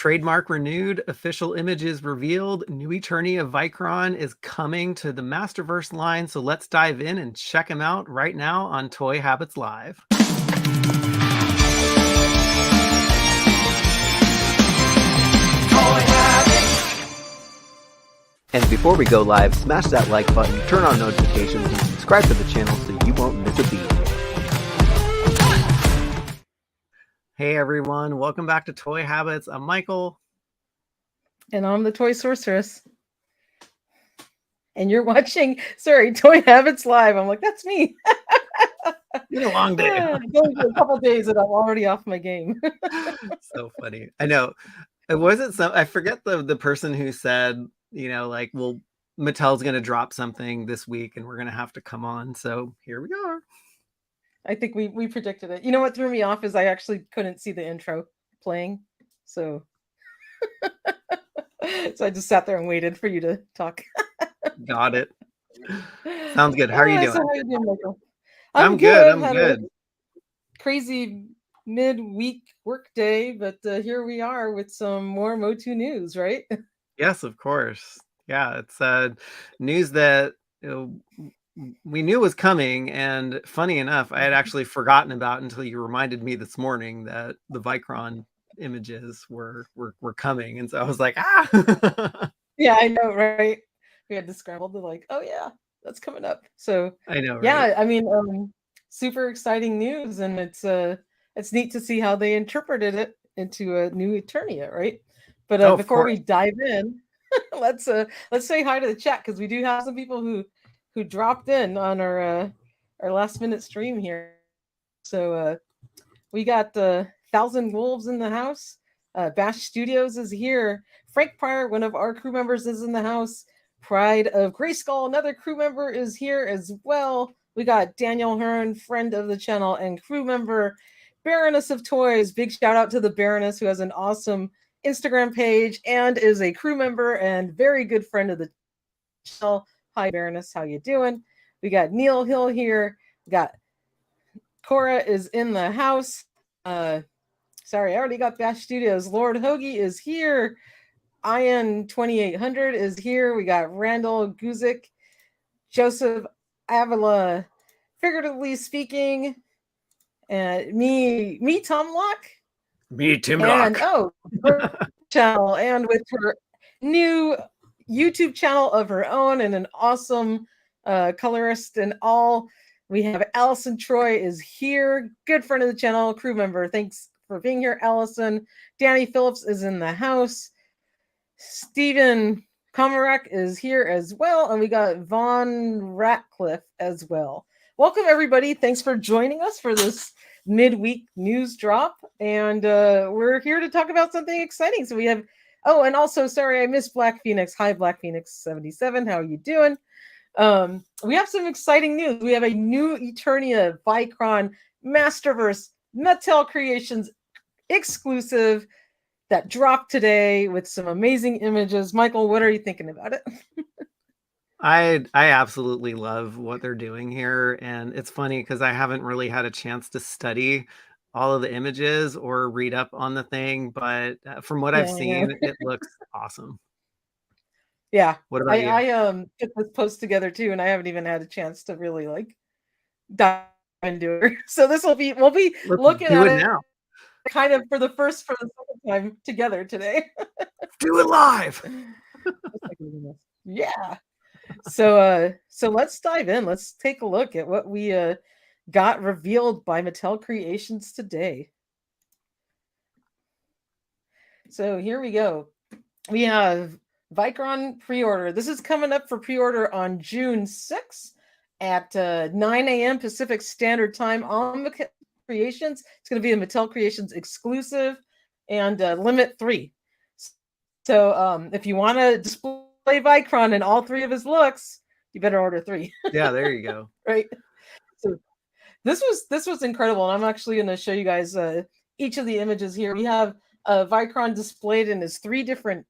Trademark renewed, official images revealed, new Eternia Vykron is coming to the Masterverse line, so let's dive in and check him out right now on Toy Habits Live. And before we go live, smash that like button, turn on notifications, and subscribe to the channel so you won't miss a beat. Hey everyone, welcome back to Toy Habits. I'm Michael. And I'm the Toy Sorceress. And you're watching, Toy Habits Live. I'm like, that's me. It's been a long day. A couple days and I'm already off my game. So funny. I know. It wasn't I forget the person who said, like, well, Mattel's going to drop something this week and we're going to have to come on. So here we are. I think we predicted it. You know what threw me off is I actually couldn't see the intro playing. So, so I just sat there and waited for you to talk. Got it. Sounds good. How are you doing? So how you doing, Michael? I'm good. I'm good. Crazy mid-week work day, but here we are with some more Motu news, right? Yes, of course. Yeah, it's news that we knew was coming, and funny enough, I had actually forgotten about until you reminded me this morning that the Vykron images were coming, and so I was like, Yeah, I know, right? We had to scramble to like, oh yeah, that's coming up. So I know, right? Yeah, I mean, super exciting news, and it's neat to see how they interpreted it into a new Eternia, right? But before we dive in, let's say hi to the chat because we do have some people who dropped in on our last minute stream here. So we got 1,000 Wolves in the house. Bash Studios is here. Frank Pryor, one of our crew members, is in the house. Pride of Grayskull, another crew member, is here as well. We got Daniel Hearn, friend of the channel and crew member. Baroness of Toys, big shout out to the Baroness, who has an awesome Instagram page and is a crew member and very good friend of the channel. Hi, Baroness. How you doing? We got Neil Hill here. We got Cora is in the house. Sorry, I already got Bash Studios. Lord Hoagie is here. Ian 2800 is here. We got Randall Guzik, Joseph Avila, figuratively speaking, and me Tom Locke. Me, Tim Locke. And channel, and with her new YouTube channel of her own and an awesome colorist and all. We have Allison Troy is here, good friend of the channel, crew member. Thanks for being here, Allison. Danny Phillips is in the house. Stephen Komarak is here as well, and we got Vaughn Ratcliffe as well. Welcome, everybody. Thanks for joining us for this midweek news drop, and we're here to talk about something exciting. So we have, and also, sorry, I missed Black Phoenix. Hi, Black Phoenix 77. How are you doing? We have some exciting news. We have a new Eternia Vykron Masterverse Mattel Creations exclusive that dropped today with some amazing images. Michael, what are you thinking about it? I absolutely love what they're doing here, and it's funny because I haven't really had a chance to study all of the images or read up on the thing, but from what I've seen, it looks awesome. Yeah. What about you? I put this post together too, and I haven't even had a chance to really like dive into it. So we'll be looking at it now, kind of for the second time together today. Do it live. Yeah. So let's dive in. Let's take a look at what we got revealed by Mattel Creations today. So here we go. We have Vykron pre-order. This is coming up for pre-order on June 6th at 9 a.m. Pacific Standard Time on Mattel Creations. It's going to be a Mattel Creations exclusive and limit 3. So if you want to display Vykron in all 3 of his looks, you better order 3. Yeah, there you go. Right. So this was incredible, and I'm actually going to show you guys each of the images here. We have Vykron displayed in his 3 different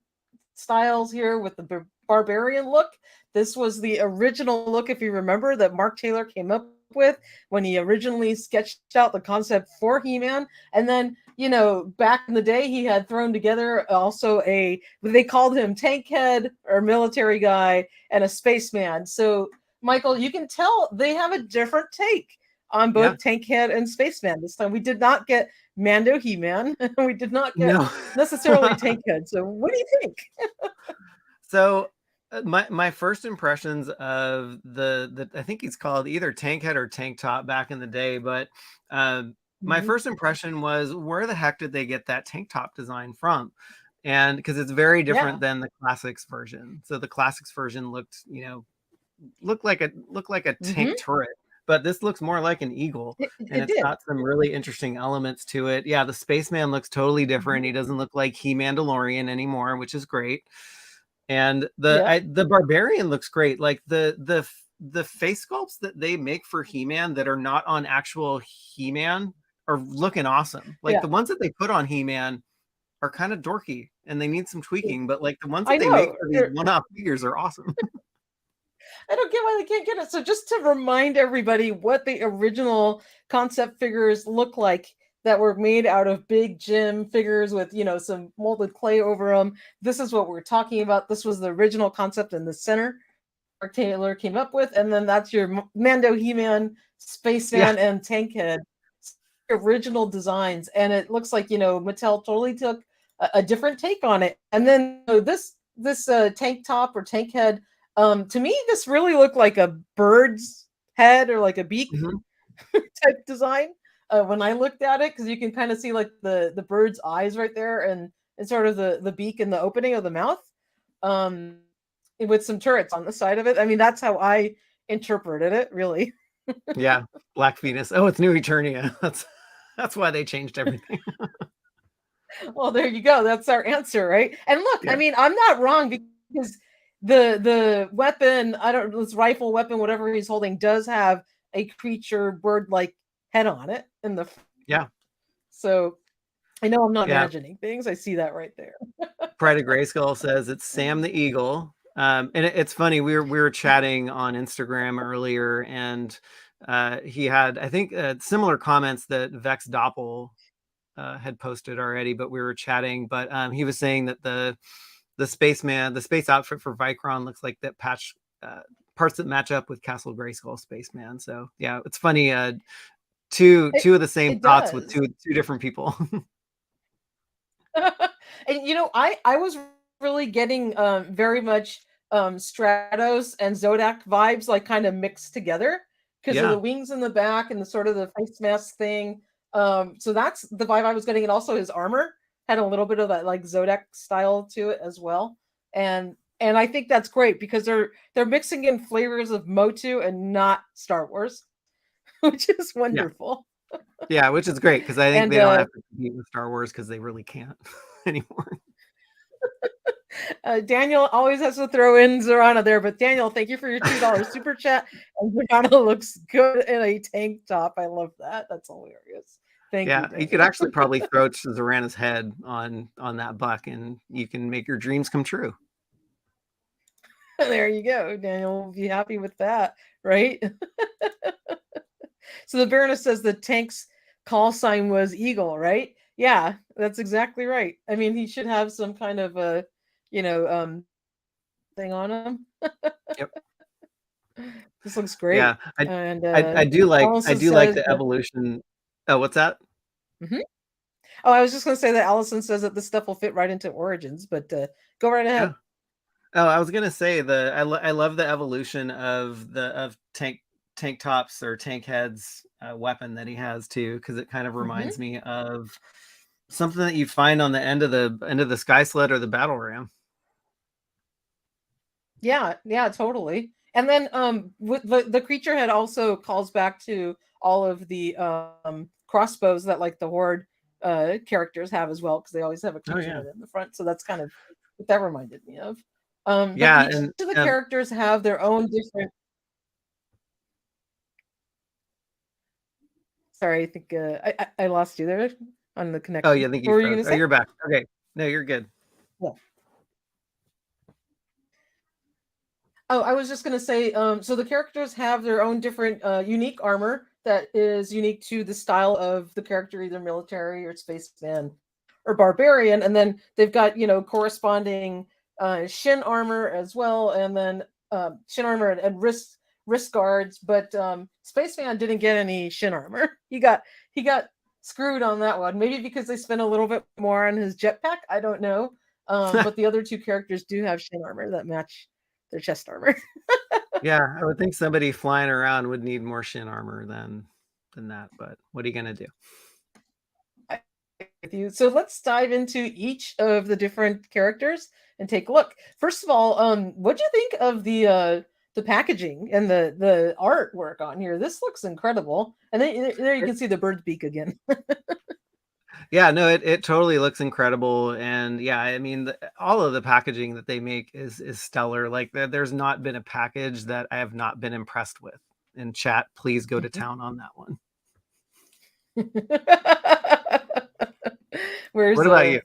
styles here with the barbarian look. This was the original look, if you remember, that Mark Taylor came up with when he originally sketched out the concept for HeMan. And then you know, back in the day, he had thrown together also they called him tank head or military guy and a spaceman. So, Michael, you can tell they have a different take on both tank head and spaceman this time. We did not get Mando HeMan. We did not get necessarily tank head. So, what do you think? So, my first impressions of the I think he's called either tank head or tank top back in the day, but my first impression was, where the heck did they get that tank top design from? And because it's very different than the classics version. So the classics version looked, you know, looked like a tank turret, but this looks more like an eagle, and it's got some really interesting elements to it. Yeah, the spaceman looks totally different. He doesn't look like He-Mandalorian anymore, which is great. And the barbarian looks great. Like the face sculpts that they make for He-Man that are not on actual He-Man are looking awesome. Like the ones that they put on He-Man are kind of dorky and they need some tweaking, but like the ones that they make for these one-off figures are awesome. I don't get why they can't get it. So just to remind everybody what the original concept figures look like that were made out of big gym figures with, you know, some molded clay over them. This is what we're talking about. This was the original concept in the center Mark Taylor came up with. And then that's your Mando, He-Man, Spaceman, and Tank Head original designs. And it looks like, you know, Mattel totally took a different take on it. And then this tank top or tank head, to me, this really looked like a bird's head or like a beak type design when I looked at it, because you can kind of see like the bird's eyes right there and sort of the beak in the opening of the mouth with some turrets on the side of it. I mean, that's how I interpreted it, really. Yeah, Black Venus. Oh, it's New Eternia. That's why they changed everything. Well, there you go. That's our answer, right? And look, I mean, I'm not wrong, because the weapon, this rifle weapon, whatever he's holding, does have a creature bird-like head on it in the So I know I'm not imagining things. I see that right there. Pride of Grayskull says it's Sam the Eagle. And it's funny, we were chatting on Instagram earlier, and he had, I think, similar comments that Vex Doppel had posted already, but we were chatting. But he was saying that the space outfit for Vykron looks like that patch parts that match up with Castle Grayskull Spaceman. So yeah, it's funny. Two of the same thoughts with two different people. And you know, I was really getting very much Stratos and Zodak vibes, like kind of mixed together because of the wings in the back and the sort of the face mask thing. So that's the vibe I was getting, and also his armor had a little bit of that like Zodak style to it as well. And I think that's great because they're mixing in flavors of Motu and not Star Wars, which is wonderful. Yeah, which is great because I think they don't have to compete with Star Wars because they really can't anymore. Daniel always has to throw in Zorana there, but Daniel, thank you for your $2 super chat. And Zorana looks good in a tank top. I love that. That's hilarious. Thank you. You could actually probably throw Zorana's head on that buck, and you can make your dreams come true. There you go. Daniel will be happy with that, right? So the Baroness says the tank's call sign was Eagle, right? Yeah, that's exactly right. I mean, he should have some kind of a, thing on him. Yep. This looks great. Yeah, I do like the evolution. Oh, what's that? Oh, I was just going to say that Allison says that this stuff will fit right into Origins, but go right ahead. Yeah. Oh, I was going to say I love the evolution of tank tops or tank heads weapon that he has too, because it kind of reminds me of something that you find on the end of the sky sled or the battle ram. Yeah, totally. And then with the creature head also calls back to all of the crossbows that like the Horde characters have as well, because they always have a creature head in the front. So that's kind of what that reminded me of. Each of the characters have their own different. Sorry, I think I lost you there on the connection. Oh yeah, I think you froze. Oh, you're back. Okay, no, you're good. Yeah. Oh, I was just going to say, so the characters have their own different unique armor that is unique to the style of the character, either military or spaceman or barbarian. And then they've got, corresponding shin armor as well, and then shin armor and wrist guards. But spaceman didn't get any shin armor. He got screwed on that one. Maybe because they spent a little bit more on his jetpack. I don't know. But the other two characters do have shin armor that match their chest armor. Yeah, I would think somebody flying around would need more shin armor than that. But what are you gonna do? With you. So let's dive into each of the different characters and take a look. First of all, what do you think of the packaging and the artwork on here? This looks incredible. And then there you can see the bird's beak again. Yeah, no, it totally looks incredible. And yeah, I mean, all of the packaging that they make is stellar. Like there's not been a package that I have not been impressed with. In chat, please go to town on that one. What about you?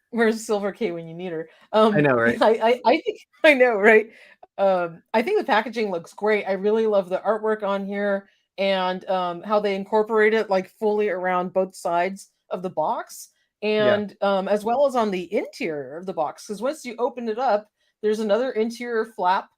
Where's Silver K when you need her? I know, right? I think I know, right? I think the packaging looks great. I really love the artwork on here, and how they incorporate it like fully around both sides of the box, and as well as on the interior of the box. Because once you open it up, there's another interior flap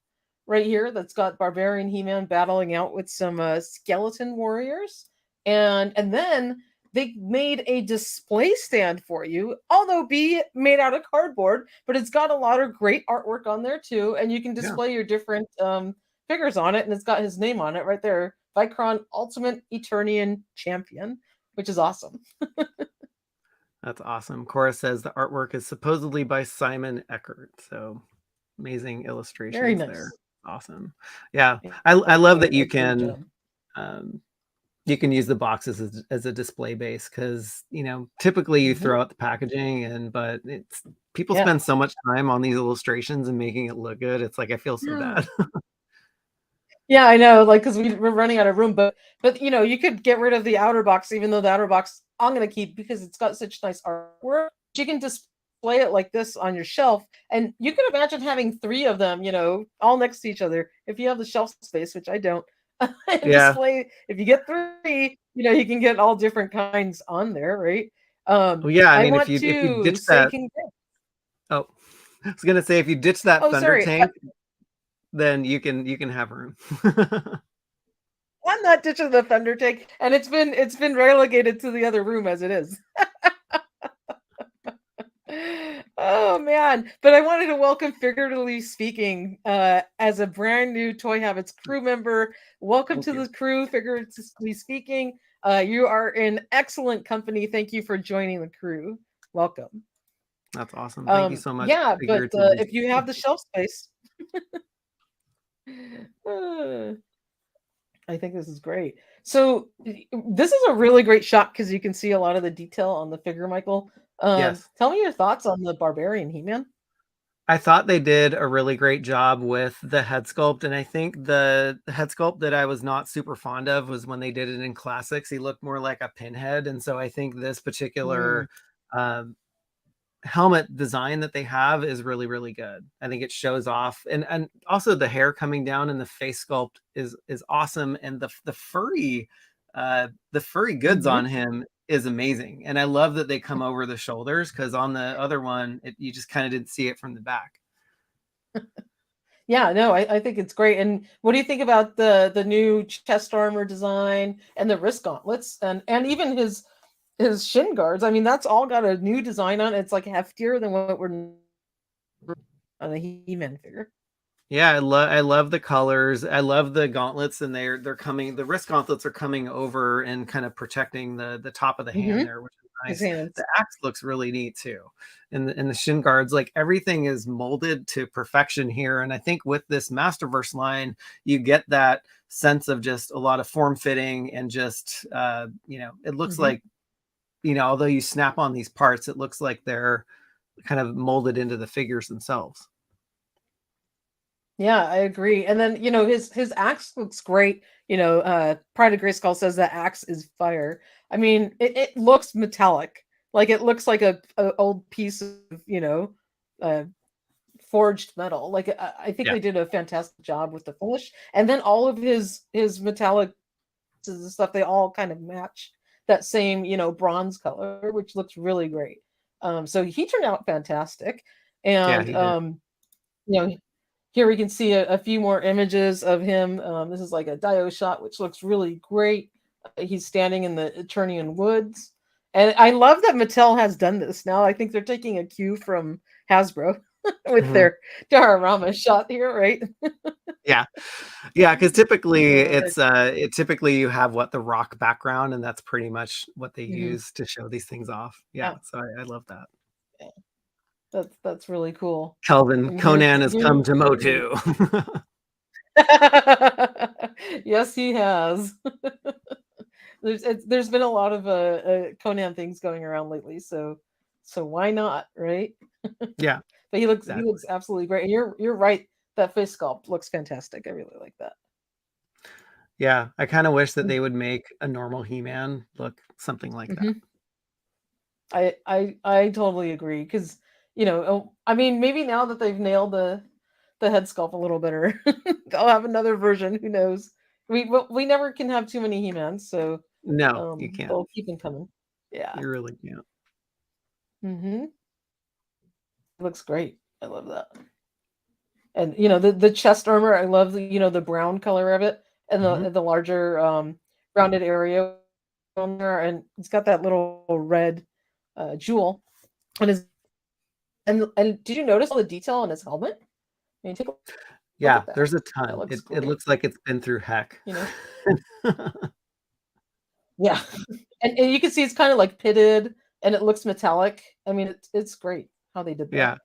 right here that's got Barbarian HeMan battling out with some skeleton warriors, and then they made a display stand for you, although be made out of cardboard, but it's got a lot of great artwork on there too, and you can display your different figures on it, and it's got his name on it right there, Vykron Ultimate Eternian Champion, which is awesome. That's awesome. Cora says the artwork is supposedly by Simon Eckert, so amazing illustrations. Very nice. There. Awesome. Yeah, I love that you can use the boxes as a display base, because typically you throw out the packaging, but it's people spend so much time on these illustrations and making it look good. It's like I feel so bad. Yeah, I know, like, because we're running out of room, but you could get rid of the outer box, even though the outer box I'm gonna keep because it's got such nice artwork. You can display it like this on your shelf, and you could imagine having 3 of them, all next to each other if you have the shelf space, which I don't. Display, if you get 3, you can get all different kinds on there, right? Well, yeah, I mean, if you ditch that, I was gonna say, if you ditch that thunder tank, then you can have room. I'm not ditching the thunder tank, and it's been relegated to the other room as it is. Oh man, but I wanted to welcome, figuratively speaking, as a brand new Toy Habits crew member. Welcome to the crew, figuratively speaking. You are in excellent company. Thank you for joining the crew. Welcome. That's awesome. Thank you so much. Yeah, but if you have the shelf space, I think this is great. So this is a really great shot because you can see a lot of the detail on the figure, Michael. Yes. Tell me your thoughts on the Barbarian HeMan. I thought they did a really great job with the head sculpt, and I think the head sculpt that I was not super fond of was when they did it in Classics. He looked more like a pinhead, and so I think this particular helmet design that they have is really, really good. I think it shows off, and also the hair coming down and the face sculpt is awesome, and the furry goods on him is amazing, and I love that they come over the shoulders, because on the other one you just kind of didn't see it from the back. Yeah, no, I think it's great. And what do you think about the new chest armor design and the wrist gauntlets and even his shin guards? I mean, that's all got a new design on it. It's like heftier than what we're on a HeMan figure. Yeah, I love the colors. I love the gauntlets, and they're coming. The wrist gauntlets are coming over and kind of protecting the top of the hand there, which is nice. The axe looks really neat too, and the shin guards, like everything is molded to perfection here. And I think with this Masterverse line, you get that sense of just a lot of form fitting and just it looks like although you snap on these parts, it looks like they're kind of molded into the figures themselves. Yeah, I agree. And then, his axe looks great. Pride of Grayskull says that axe is fire. I mean, it looks metallic. Like it looks like a old piece of, forged metal. Like I think they did a fantastic job with the finish. And then all of his metallic and stuff, they all kind of match that same, bronze color, which looks really great. So he turned out fantastic. Yeah, And he did. here we can see a few more images of him. This is like a Dio shot, which looks really great. He's standing in the Eternian woods. And I love that Mattel has done this now. I think they're taking a cue from Hasbro with their diorama shot here, right? Yeah, because typically typically you have the rock background, and that's pretty much what they use to show these things off. Yeah, so I love that. Yeah. That's really cool. Kelvin, Conan has come to Motu. Yes, he has. There's been a lot of Conan things going around lately, so why not, right? Yeah, but he looks absolutely great. And you're right, that face sculpt looks fantastic. I really like that. Yeah, I kind of wish that they would make a normal He-Man look something like that. I totally agree, because I mean, maybe now that they've nailed the head sculpt a little better, they'll have another version. Who knows? We never can have too many He-Mans, so no, you can't. They'll keep them coming. Yeah, you really can't. Looks great. I love that. And the chest armor, I love the brown color of it, and the larger rounded area on there, and it's got that little red jewel on his. And did you notice all the detail on his helmet? I mean, take a look at that. There's a ton. It looks like it's been through heck. Yeah, and you can see it's kind of like pitted, and it looks metallic. I mean, it's great how they did that. Yeah,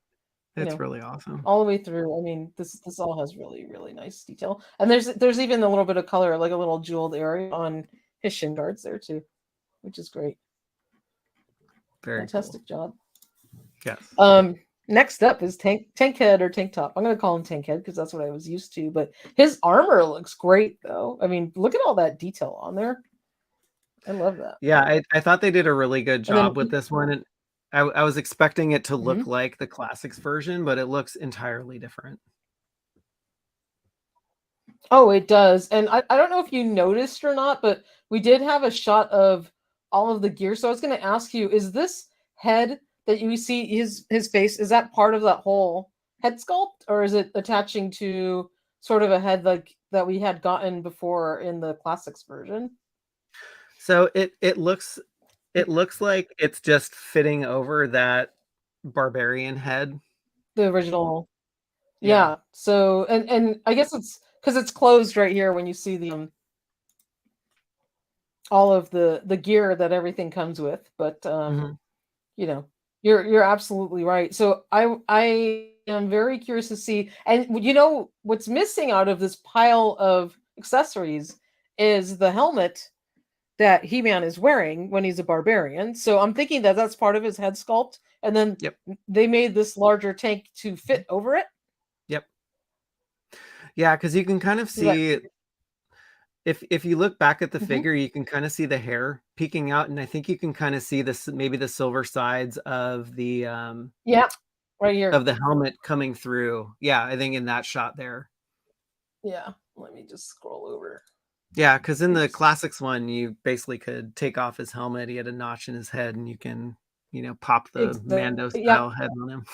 it's really awesome all the way through. I mean, this all has really, really nice detail, and there's even a little bit of color, like a little jeweled area on his shin guards there too, which is great. Very fantastic job. Yes. Next up is Tank Head or Tank Top. I'm going to call him Tank Head because that's what I was used to. But his armor looks great, though. I mean, look at all that detail on there. I love that. Yeah, I thought they did a really good job with this one. And I was expecting it to look like the Classics version, but it looks entirely different. Oh, it does. And I don't know if you noticed or not, but we did have a shot of all of the gear. So I was going to ask you, is this head that you see his face, is that part of that whole head sculpt, or is it attaching to sort of a head like that we had gotten before in the Classics version? So it looks like it's just fitting over that barbarian head, the original. Yeah. So and I guess it's because it's closed right here when you see the all of the gear that everything comes with, but you're absolutely right. So I am very curious to see, and what's missing out of this pile of accessories is the helmet that He-Man is wearing when he's a barbarian. So I'm thinking that that's part of his head sculpt, and then they made this larger tank to fit over it. Yep. Yeah, because you can kind of see if you look back at the figure, you can kind of see the hair peeking out, and I think you can kind of see this maybe the silver sides of the right here of the helmet coming through. Yeah, I think in that shot there. Yeah, let me just scroll over. Yeah, because in the Classics one, you basically could take off his helmet. He had a notch in his head, and you can, pop the Mando style head on him.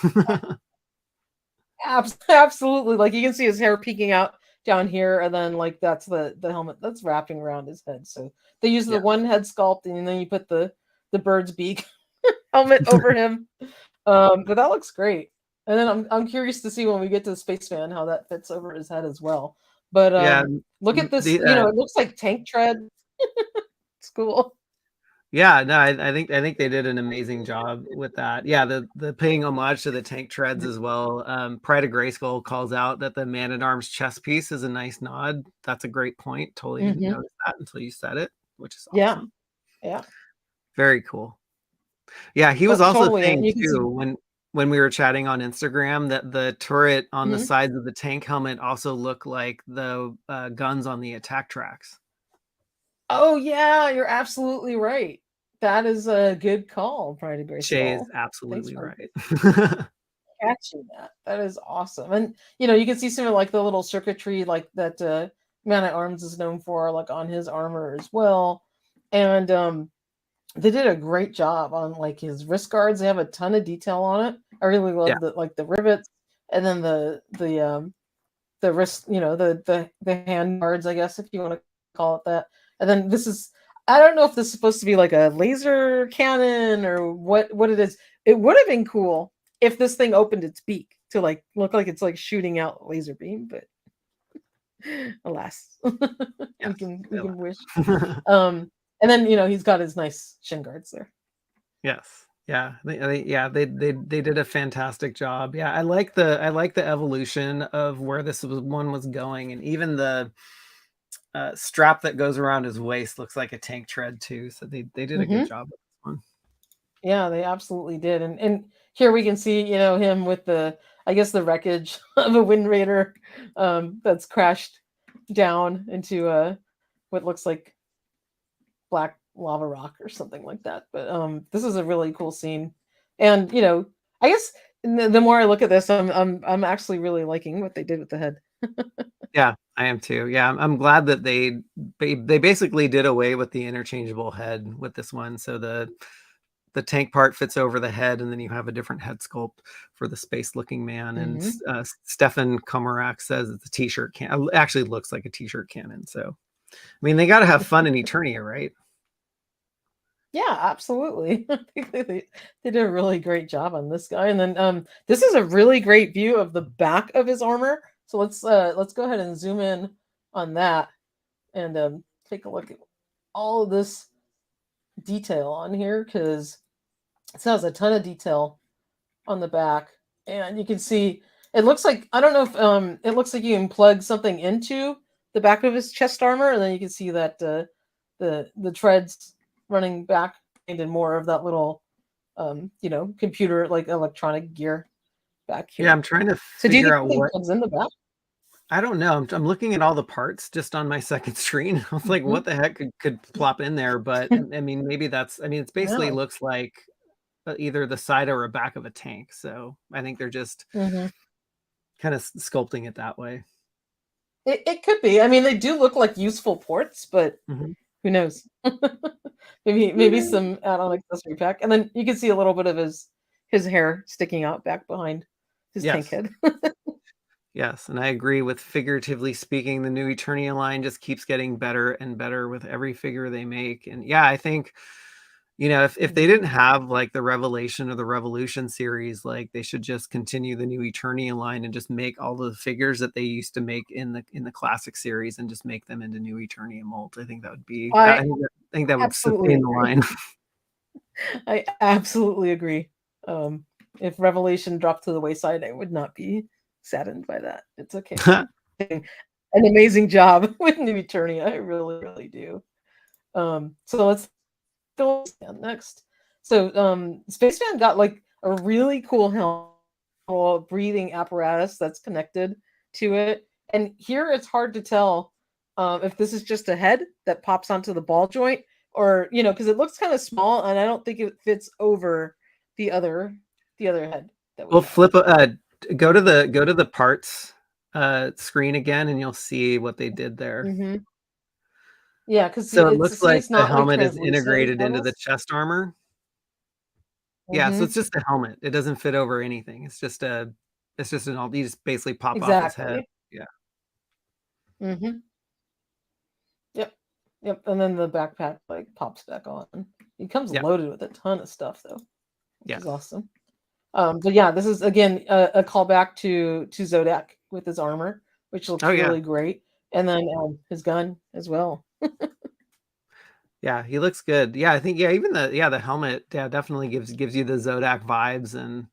Absolutely. Like you can see his hair peeking out down here, and then like that's the helmet that's wrapping around his head. So they use the one head sculpt, and then you put the bird's beak helmet over him. But that looks great. And then I'm curious to see when we get to the Spaceman how that fits over his head as well. But look at this, it looks like tank tread. It's cool. Yeah, no, I think they did an amazing job with that. Yeah, the paying homage to the tank treads as well. Pride of Grayskull calls out that the Man-at-Arms chest piece is a nice nod. That's a great point. Totally didn't notice that until you said it, which is awesome. Yeah. Very cool. Yeah, he was also saying too when we were chatting on Instagram that the turret on the sides of the tank helmet also look like the guns on the attack tracks. Oh yeah, you're absolutely right. That is a good call, Pride of Grayskull. Shay is absolutely right. Catching that. That is awesome. And you can see some of like the little circuitry like that Man at Arms is known for, like on his armor as well. And they did a great job on like his wrist guards. They have a ton of detail on it. I really love the rivets, and then the wrist, the hand guards, I guess, if you want to call it that. And then this is, I don't know if this is supposed to be like a laser cannon or what it is. It would have been cool if this thing opened its beak to like look like it's like shooting out a laser beam, but alas, we can wish. And then he's got his nice shin guards there. Yes. Yeah. They did a fantastic job. Yeah, I like the evolution of where this one was going, and even the strap that goes around his waist looks like a tank tread too. So they did a good job with this one. Yeah, they absolutely did. And here we can see, him with the wreckage of a Wind Raider that's crashed down into what looks like black lava rock or something like that. But this is a really cool scene. And I guess the more I look at this, I'm actually really liking what they did with the head. Yeah, I am too. Yeah, I'm glad that they basically did away with the interchangeable head with this one. So the tank part fits over the head, and then you have a different head sculpt for the space-looking man. And Stefan Komarak says it's a t-shirt cannon. It actually looks like a t-shirt cannon. So, I mean, they got to have fun in Eternia, right? Yeah, absolutely. I think they did a really great job on this guy. And then this is a really great view of the back of his armor. So let's go ahead and zoom in on that and take a look at all of this detail on here, because it has a ton of detail on the back. And you can see it looks like, I don't know if it looks like you can plug something into the back of his chest armor, and then you can see that the treads running back into more of that little computer, like electronic gear back here. Yeah, I'm trying to figure out what comes in the back. I don't know. I'm looking at all the parts just on my second screen. I was like, what the heck could plop in there? But I mean, maybe it's basically looks like either the side or a back of a tank. So I think they're just kind of sculpting it that way. It could be. I mean, they do look like useful ports, but who knows? maybe some add-on accessory pack. And then you can see a little bit of his hair sticking out back behind his tank head. Yes, and I agree with, figuratively speaking, the new Eternia line just keeps getting better and better with every figure they make. And yeah, I think, if they didn't have like the Revelation or the Revolution series, like they should just continue the new Eternia line and just make all the figures that they used to make in the classic series and just make them into new Eternia molds. I think that would be, I think that would sustain the line. I absolutely agree. If Revelation dropped to the wayside, I would not be saddened by that. It's okay. An amazing job with new Eternia. I really, really do. So let's go next. So Spaceman got like a really cool helmet, breathing apparatus that's connected to it. And here it's hard to tell if this is just a head that pops onto the ball joint, or because it looks kind of small, and I don't think it fits over the other head. We'll flip. Go to the parts screen again, and you'll see what they did there. Yeah, because so it looks like the helmet is integrated into the chest armor. Yeah, so it's just a helmet. It doesn't fit over anything. It's just an all. You just basically pop off his head. Yeah. Yep. And then the backpack like pops back on. He comes loaded with a ton of stuff though, which is awesome. But yeah, this is again a callback to Zodak with his armor, which looks really great, and then his gun as well. Yeah, he looks good. Yeah, I think even the helmet definitely gives you the Zodak vibes, and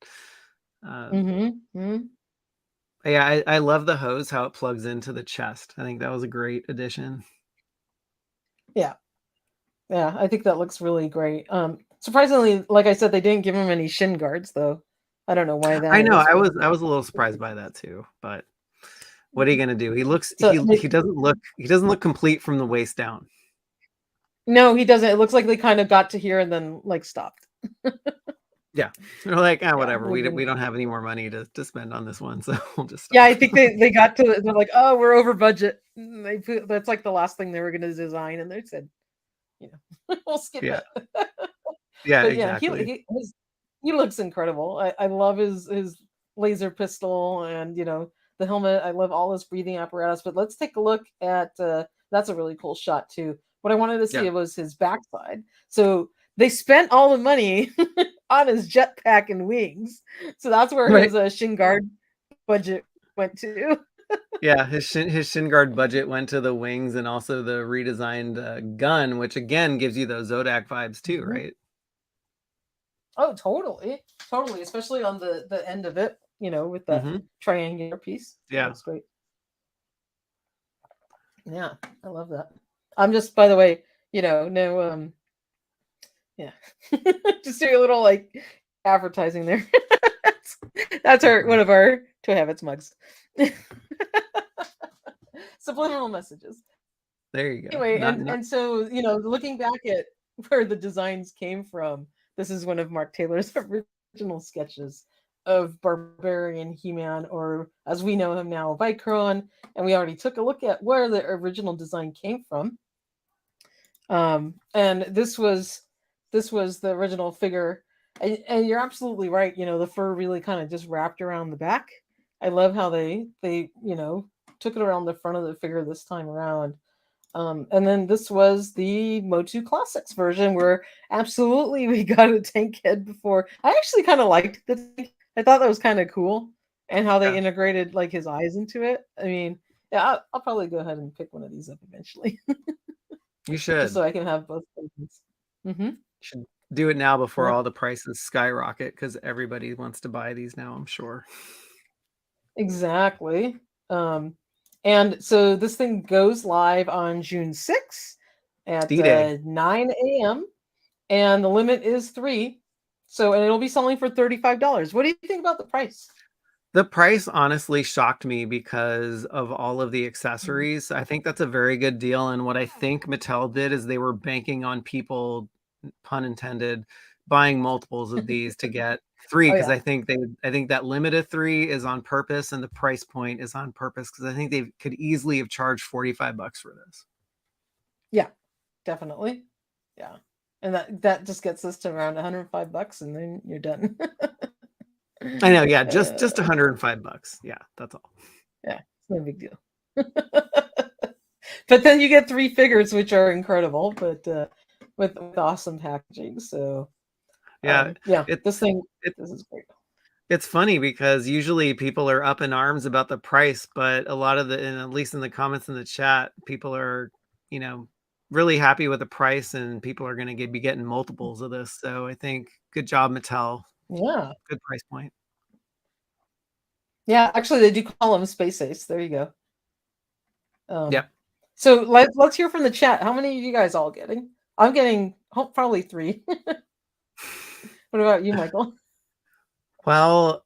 yeah, I love the hose, how it plugs into the chest. I think that was a great addition. Yeah, I think that looks really great. Surprisingly, like I said, they didn't give him any shin guards though. I don't know why that. I know. I was a little surprised by that too. But what are you gonna do? He doesn't look complete from the waist down. No, he doesn't. It looks like they kind of got to here and then like stopped. Yeah, they're like, Yeah, whatever. we'll We do. don't have any more money to spend on this one, so we'll just stop. Yeah, I think they got to. They're like, oh, we're over budget. And that's like the last thing they were going to design, and they said, you know, we'll skip Yeah, it. yeah, But yeah, exactly. he looks incredible. I love his laser pistol, and you know, the helmet. I love all his breathing apparatus. But let's take a look at that's a really cool shot too. What I wanted to see Yeah, was his backside. So they spent all the money on his jetpack and wings. So that's where right. his shin guard budget went to. Yeah, his shin guard budget went to the wings and also the redesigned gun, which again gives you those Zodak vibes too, Mhm. right? Oh, totally, especially on the end of it, you know, with that Mm-hmm. triangular piece. That Yeah. looks great. Yeah, I love that. I'm just, by the way, you know, no, yeah, just doing a little like advertising there. That's our one of our Toy Habits mugs. Subliminal messages. There you go. Anyway, Not and so you know, looking back at where the designs came from, this is one of Mark Taylor's original sketches of Barbarian HeMan, or as we know him now, Vykron, and we already took a look at where the original design came from. And this was the original figure, and you're absolutely right. You know, the fur really kind of just wrapped around the back. I love how they you know took it around the front of the figure this time around. And then this was the Motu Classics version where absolutely we got a tank head before. I actually kind of liked the tank. I thought that was kind of cool, and how they yeah. integrated like his eyes into it. I mean, yeah, I'll probably go ahead and pick one of these up eventually, You just so should. I can have both versions. Mm-hmm. Should do it now before Yeah, all the prices skyrocket because everybody wants to buy these now, I'm sure. exactly. Um, and so this thing goes live on June 6th It's at D-Day. 9 a.m. and the limit is 3. So, and it'll be selling for $35. What do you think about the price? The price honestly shocked me because of all of the Mhm. accessories. I think that's a very good deal. And what I think Mattel did is they were banking on people, pun intended, buying multiples of these to get three. Oh Because yeah, I think that limit of three is on purpose and the price point is on purpose. Because I think they could easily have charged $45 for this. yeah, definitely, yeah. And that just gets us to around $105, and then you're done. I know, yeah, just uh, $105. Yeah, that's all. yeah, it's no big deal. But then you get 3 figures, which are incredible, but with awesome packaging. So Yeah, yeah, it it this is great. it's funny because usually people are up in arms about the price, but a lot of and at least in the comments in the chat, people are, you know, really happy with the price and people are going to be getting multiples of this. So I think good job, Mattel. Yeah, Good price point. yeah. Actually, they do call them Space Ace. There you go. Um, Yep. so let's hear from the chat. How many are you guys all getting? I'm getting probably 3. What about you, Michael? Well,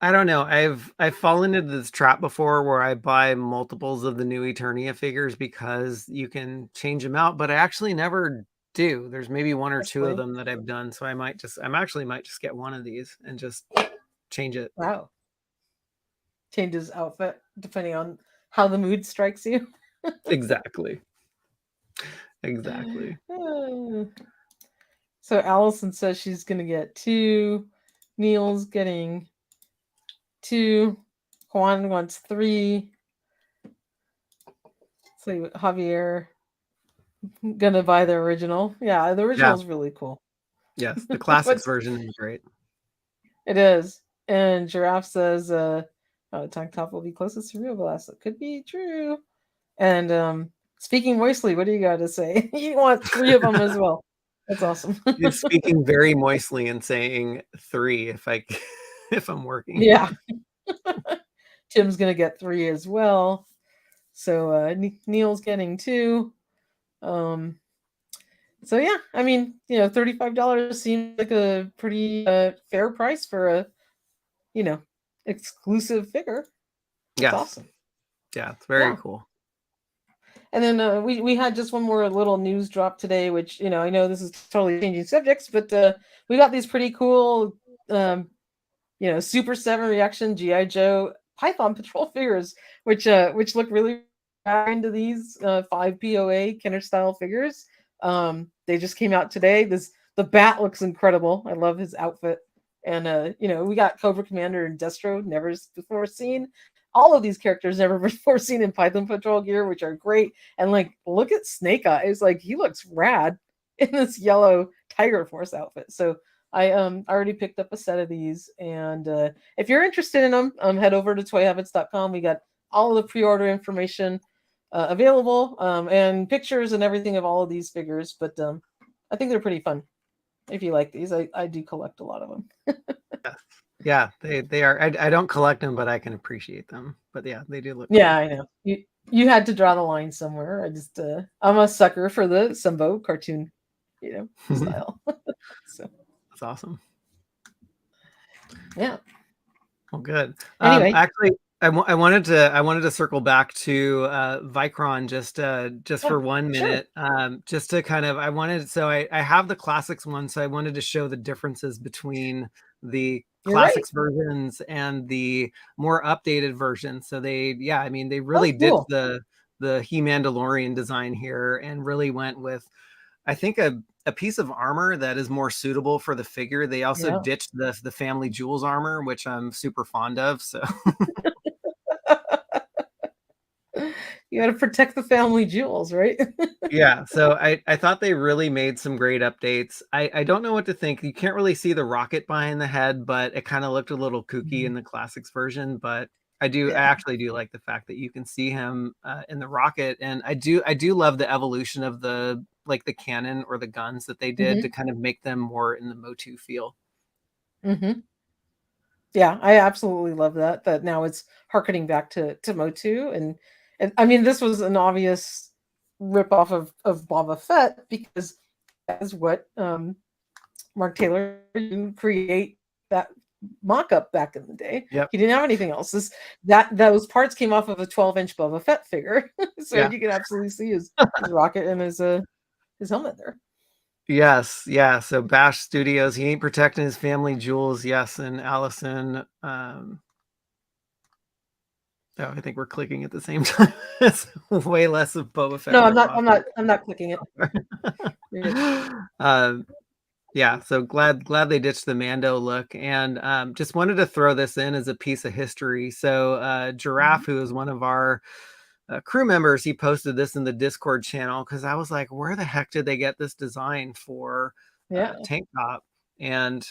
I don't know. I've fallen into this trap before where I buy multiples of the new Eternia figures because you can change them out, but I actually never do. There's maybe one or two of Honestly, them that I've done, so might just get one of these and just change it. wow. Changes outfit depending on how the mood strikes you. Exactly. Exactly. So Allison says she's gonna get 2. Neil's getting 2. Juan wants 3. So Javier gonna buy the original. Yeah, the original Yeah. is really cool. Yes. The classics What's version is great. it is. And Giraffe says tank top will be closest to real glass. That could be true. And speaking moistly, what do you got to say? You want 3 of them as well. That's awesome. You're speaking very moistly and saying 3 if I if I'm working. Yeah. Tim's gonna get 3 as well. So Neil's getting 2. So yeah, I mean, you know, $35 seems like a pretty fair price for a, you know, exclusive figure. That's Yes. awesome. Yeah, it's very Yeah. cool. And then we had just one more little news drop today, which, I know this is totally changing subjects, but we got these pretty cool, Super 7 reaction GI Joe Python Patrol figures, which look really into these 5 POA Kenner style figures. They just came out today. The bat looks incredible. I love his outfit. And we got Cobra Commander and Destro, never before seen. All of these characters never before seen in Python Patrol gear, which are great. And like, look at Snake Eyes. Like, he looks rad in this yellow Tiger Force outfit. So I already picked up a set of these. And if you're interested in them, head over to toyhabits.com. We got all of the pre-order information available, and pictures and everything of all of these figures. But I think they're pretty fun. If you like these, I do collect a lot of them. Yeah, they are. I don't collect them, but I can appreciate them. But yeah, they do look. Yeah, cool. I know. You had to draw the line somewhere. I'm a sucker for the Sumbo cartoon, style. So that's awesome. Yeah. Well, good. Anyway, actually, I wanted to circle back to Vykron just for 1 minute, sure. Just to kind of I have the classics one, so I wanted to show the differences between the classics versions and the more updated versions. So they really did the He-Mandalorian design here and really went with, I think, a piece of armor that is more suitable for the figure. They also ditched the family jewels armor, which I'm super fond of. So you got to protect the family jewels, right? Yeah, so I thought they really made some great updates. I don't know what to think. You can't really see the rocket behind the head, but it kind of looked a little kooky in the classics version. But I actually do like the fact that you can see him in the rocket, and I do love the evolution of the cannon or the guns that they did to kind of make them more in the Motu feel. Yeah, I absolutely love that. That now it's harkening back to Motu, and I mean, this was an obvious ripoff of Boba Fett, because that's what Mark Taylor didn't create that mock-up back in the day. He didn't have anything else. Those parts came off of a 12-inch Boba Fett figure, so you can absolutely see his rocket and his helmet there. Yes, yeah. So Bash Studios, he ain't protecting his family jewels. Yes, and Allison. Oh, I think we're clicking at the same time. It's way less of Boba Fett. No, I'm not clicking it. Yeah, so glad they ditched the Mando look, and just wanted to throw this in as a piece of history. So Giraffe, who is one of our crew members, he posted this in the Discord channel, because I was like, where the heck did they get this design for tank top? And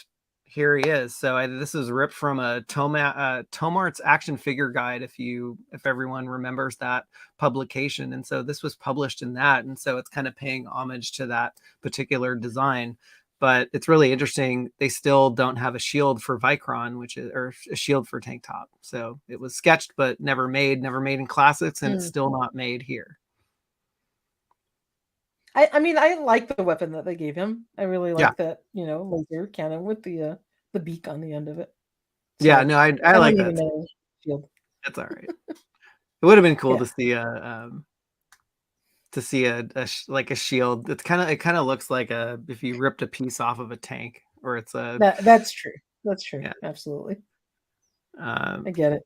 here he is. So this is ripped from a Tomart's action figure guide, if everyone remembers that publication. And so this was published in that, and so it's kind of paying homage to that particular design. But it's really interesting. They still don't have a shield for Vykron, or a shield for tank top. So it was sketched but never made in classics, and it's still not made here. I mean, I like the weapon that they gave him. I really like that, laser cannon with the beak on the end of it. So yeah, no, I like that. Shield. That's all right. It would have been cool to see a shield. It kind of looks like if you ripped a piece off of a tank, or it's that's true. That's true. Yeah. Absolutely. I get it.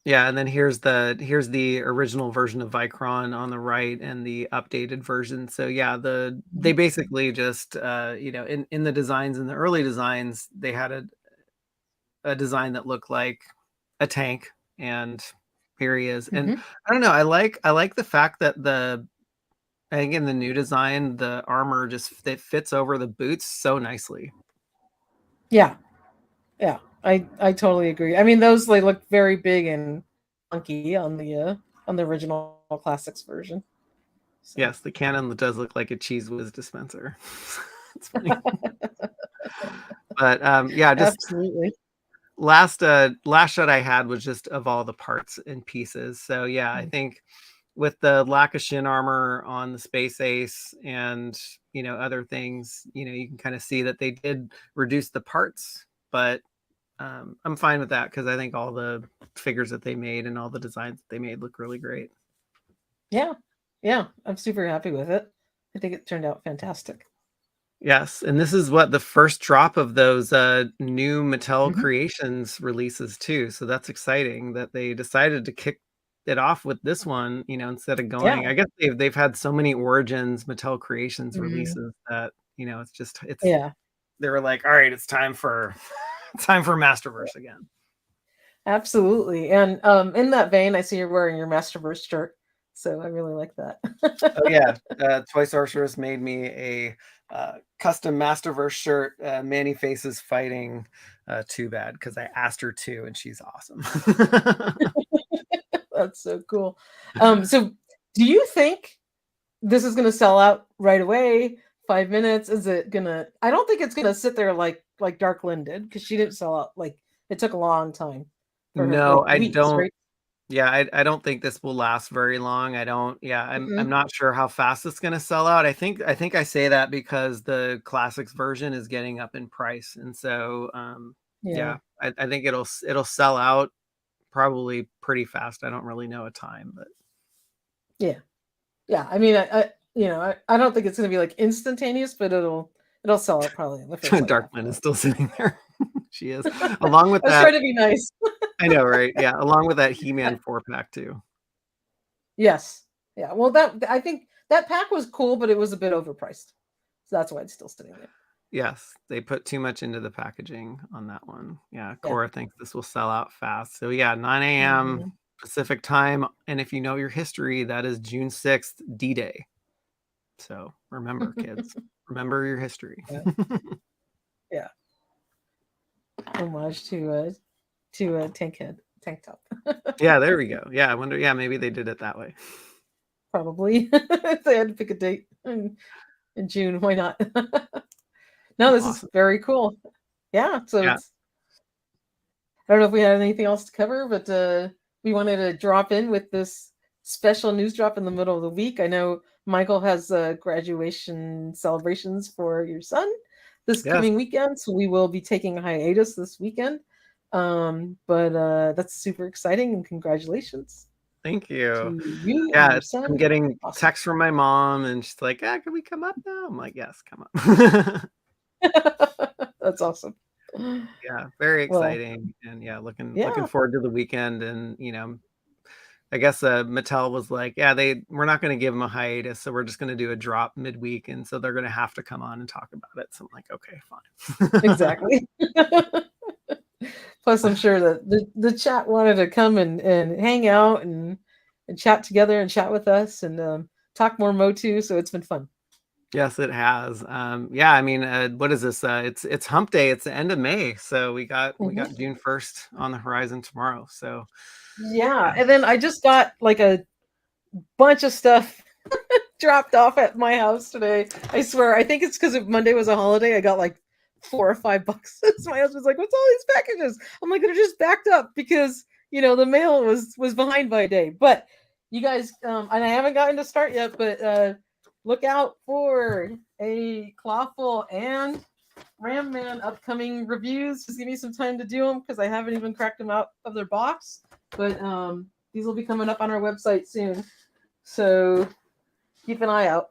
Yeah, and then here's the original version of Vykron on the right, and the updated version. So yeah, they basically just in the designs, in the early designs, they had a design that looked like a tank, and here he is. And I don't know, I like the fact that I think in the new design, the armor it fits over the boots so nicely. Yeah. Yeah. I totally agree. I mean, those, they look very big and funky on the original classics version. So. Yes, the cannon does look like a Cheese Whiz dispenser. It's funny. But yeah, just absolutely. Last shot I had was just of all the parts and pieces. So yeah, I think with the lack of shin armor on the Space Ace and other things, you can kind of see that they did reduce the parts, but I'm fine with that, because I think all the figures that they made and all the designs that they made look really great. Yeah. Yeah. I'm super happy with it. I think it turned out fantastic. Yes, and this is what the first drop of those new Mattel Mhm. Creations releases too. So that's exciting that they decided to kick it off with this one, instead of Yeah. going. I guess they've had so many Origins Mattel Creations Mhm. releases that, it's Yeah. they were like, all right, it's time for time for Masterverse again. Absolutely. And in that vein, I see you're wearing your Masterverse shirt. So I really like that. Oh yeah, Toy Sorceress made me a custom Masterverse shirt. Manny Faces fighting Too Bad because I asked her to, and she's awesome. That's so cool. So do you think this is gonna sell out right away? 5 minutes? Is it gonna I don't think it's gonna sit there like Dark Lynn did, because she didn't sell out. Like, it took a long time for her, No, like I weeks, don't. right? Yeah, I don't think this will last very long. I don't. Yeah, I'm Mhm. not sure how fast it's gonna sell out. I think I say that because the classics version is getting up in price, and so Yeah. yeah, I think it'll sell out probably pretty fast. I don't really know a time, but Yeah. Yeah. I mean, I don't think it's gonna be like instantaneous, but it'll sell out probably in the first like half Darkman is hour. still sitting there. She is. Along with I was that, trying to be nice. I know, right? Yeah, along with that HeMan 4-pack too. Yes. Yeah. Well, I think that pack was cool, but it was a bit overpriced. So that's why it's still sitting there. Yes, they put too much into the packaging on that one. Yeah, Yeah. Cora thinks this will sell out fast. So yeah, 9 a.m. Mhm. Pacific time. And if you know your history, that is June 6th, D-Day. So remember, kids, remember your history. Yeah. Yeah. Homage to a tank top. Yeah, there we go. Yeah, I wonder. Yeah, maybe they did it that way. Probably. If they had to pick a date in June, why not? No, this is Awesome. very cool. Yeah. So Yeah. I don't know if we had anything else to cover, but we wanted to drop in with this special news drop in the middle of the week. I know Michael has graduation celebrations for your son this Yes. coming weekend, so we will be taking a hiatus this weekend. But that's super exciting, and congratulations Thank you. to you and Yeah, your I'm son. getting Awesome. texts from my mom, and she's like, "Yeah, can we come up now?" I'm like, "Yes, come up." That's awesome. Yeah, very Well, exciting, and yeah, looking yeah. forward to the weekend. And I guess Mattel was like, yeah, we're not going to give them a hiatus, so we're just going to do a drop midweek, and so they're going to have to come on and talk about it. So I'm like, okay, fine. Exactly. Plus, I'm sure that the chat wanted to come and hang out and chat together and chat with us and talk more Motu. So it's been fun. Yes, it has. Yeah, I mean, what is this? It's Hump Day. It's the end of May, so we got Mhm. June 1st on the horizon tomorrow. So Yeah, yeah, and then I just got like a bunch of stuff dropped off at my house today. I swear, I think it's because Monday was a holiday. I got like 4 or 5 boxes. My husband's like, "What's all these packages?" I'm like, "They're just backed up because the mail was behind by a day." But you guys, and I haven't gotten to start yet, but look out for a Clawful and Ram Man upcoming reviews. Just give me some time to do them because I haven't even cracked them out of their box. But these will be coming up on our website soon. So keep an eye out.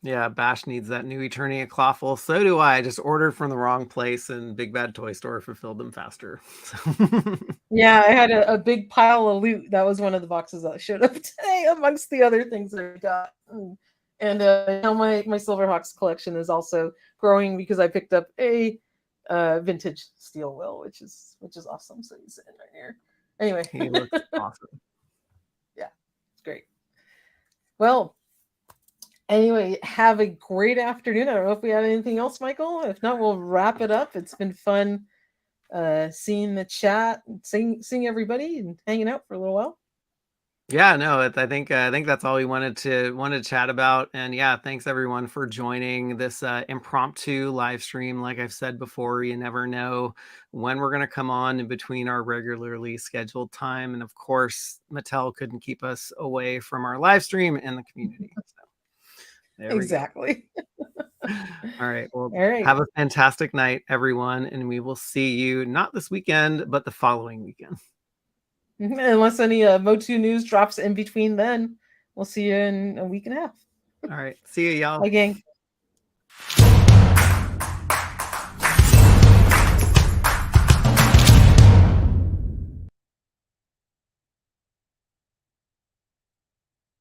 yeah, Bash needs that new Eternia Clawful. So do I. Just ordered from the wrong place, and Big Bad Toy Store fulfilled them faster. Yeah, I had a big pile of loot. That was one of the boxes that showed up today amongst the other things that I got. And now my Silverhawks collection is also growing because I picked up a vintage steel wheel, which is awesome. So he's sitting right here. Anyway, He looks awesome. yeah, it's great. Well, anyway, have a great afternoon. I don't know if we had anything else, Michael. If not, we'll wrap it up. It's been fun seeing the chat, seeing everybody, and hanging out for a little while. Yeah, no, I think that's all we wanted to chat about. And yeah, thanks everyone for joining this impromptu live stream. Like I've said before, you never know when we're going to come on in between our regularly scheduled time. And of course, Mattel couldn't keep us away from our live stream and the community. So there we go. Exactly. All right. Well, All right. have a fantastic night, everyone, and we will see you not this weekend, but the following weekend. Unless any Motu news drops in between then, we'll see you in a week and a half. All right. See you, y'all. Bye, gang.